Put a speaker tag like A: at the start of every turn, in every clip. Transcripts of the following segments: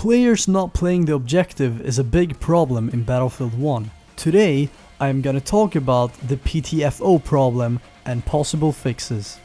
A: Players not playing the objective is a big problem in Battlefield 1. Today, I am gonna talk about the PTFO problem and possible fixes.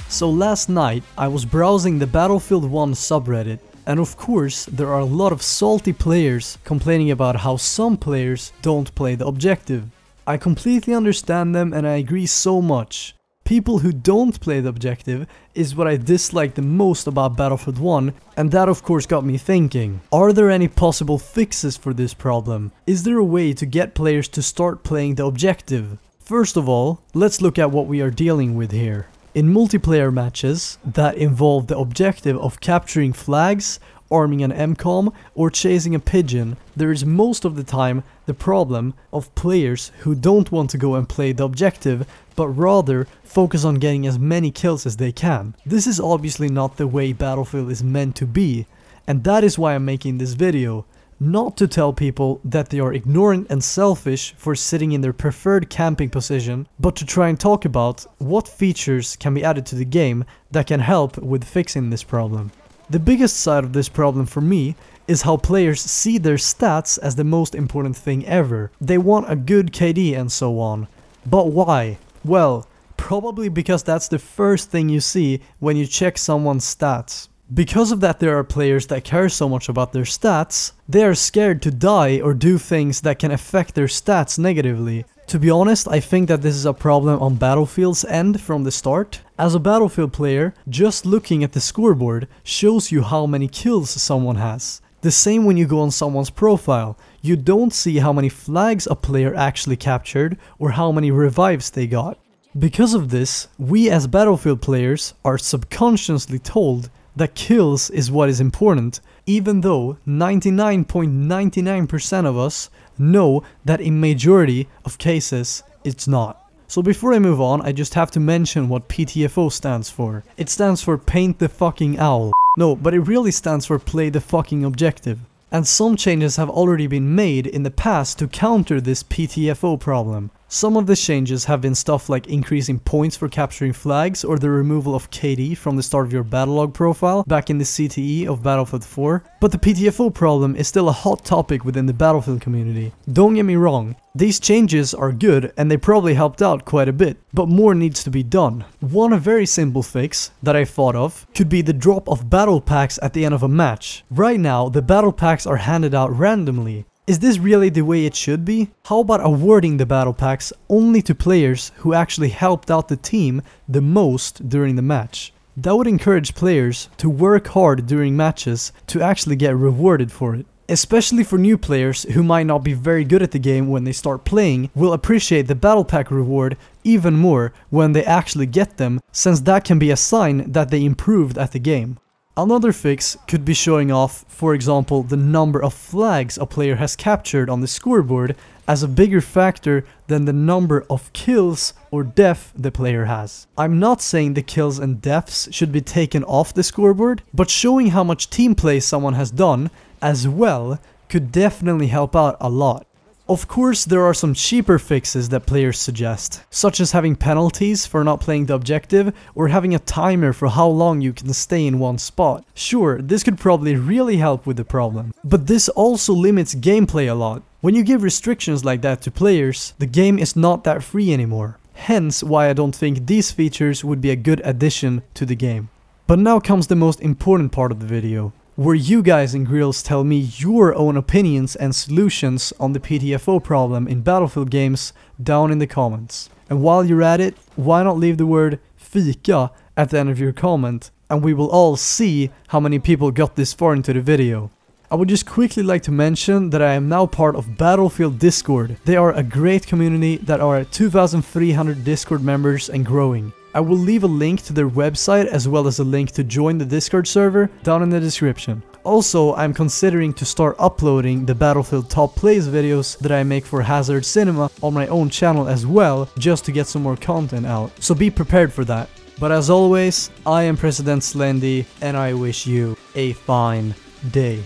A: So last night, I was browsing the Battlefield 1 subreddit, and of course, there are a lot of salty players complaining about how some players don't play the objective. I completely understand them and I agree so much. People who don't play the objective is what I dislike the most about Battlefield 1, and that of course got me thinking. Are there any possible fixes for this problem? Is there a way to get players to start playing the objective? First of all, let's look at what we are dealing with here. In multiplayer matches that involve the objective of capturing flags, arming an MCOM, or chasing a pigeon, there is most of the time the problem of players who don't want to go and play the objective, but rather focus on getting as many kills as they can. This is obviously not the way Battlefield is meant to be, and that is why I'm making this video. Not to tell people that they are ignorant and selfish for sitting in their preferred camping position, but to try and talk about what features can be added to the game that can help with fixing this problem. The biggest side of this problem for me is how players see their stats as the most important thing ever. They want a good KD and so on. But why? Well, probably because that's the first thing you see when you check someone's stats. Because of that, there are players that care so much about their stats, they are scared to die or do things that can affect their stats negatively. To be honest, I think that this is a problem on Battlefield's end from the start. As a Battlefield player, just looking at the scoreboard shows you how many kills someone has. The same when you go on someone's profile. You don't see how many flags a player actually captured or how many revives they got. Because of this, we as Battlefield players are subconsciously told that kills is what is important, even though 99.99% of us know that in majority of cases it's not. So before I move on, I just have to mention what PTFO stands for. It stands for paint the fucking owl. No, but it really stands for play the fucking objective. And some changes have already been made in the past to counter this PTFO problem. Some of the changes have been stuff like increasing points for capturing flags or the removal of KD from the start of your battle log profile back in the CTE of Battlefield 4. But the PTFO problem is still a hot topic within the Battlefield community. Don't get me wrong, these changes are good and they probably helped out quite a bit, but more needs to be done. One very simple fix that I thought of could be the drop of battle packs at the end of a match. Right now, the battle packs are handed out randomly. Is this really the way it should be? How about awarding the battle packs only to players who actually helped out the team the most during the match? That would encourage players to work hard during matches to actually get rewarded for it. Especially for new players who might not be very good at the game when they start playing, will appreciate the battle pack reward even more when they actually get them, since that can be a sign that they improved at the game. Another fix could be showing off, for example, the number of flags a player has captured on the scoreboard as a bigger factor than the number of kills or death the player has. I'm not saying the kills and deaths should be taken off the scoreboard, but showing how much team play someone has done as well could definitely help out a lot. Of course, there are some cheaper fixes that players suggest, such as having penalties for not playing the objective or having a timer for how long you can stay in one spot. Sure, this could probably really help with the problem, but this also limits gameplay a lot. When you give restrictions like that to players, the game is not that free anymore. Hence why I don't think these features would be a good addition to the game. But now comes the most important part of the video, where you guys in Grills tell me your own opinions and solutions on the PTFO problem in Battlefield games down in the comments. And while you're at it, why not leave the word fika at the end of your comment, and we will all see how many people got this far into the video. I would just quickly like to mention that I am now part of Battlefield Discord. They are a great community that are at 2,300 Discord members and growing. I will leave a link to their website as well as a link to join the Discord server down in the description. Also, I'm considering to start uploading the Battlefield Top Plays videos that I make for Hazard Cinema on my own channel as well, just to get some more content out. So be prepared for that. But as always, I am PresidentSlendy and I wish you a fine day.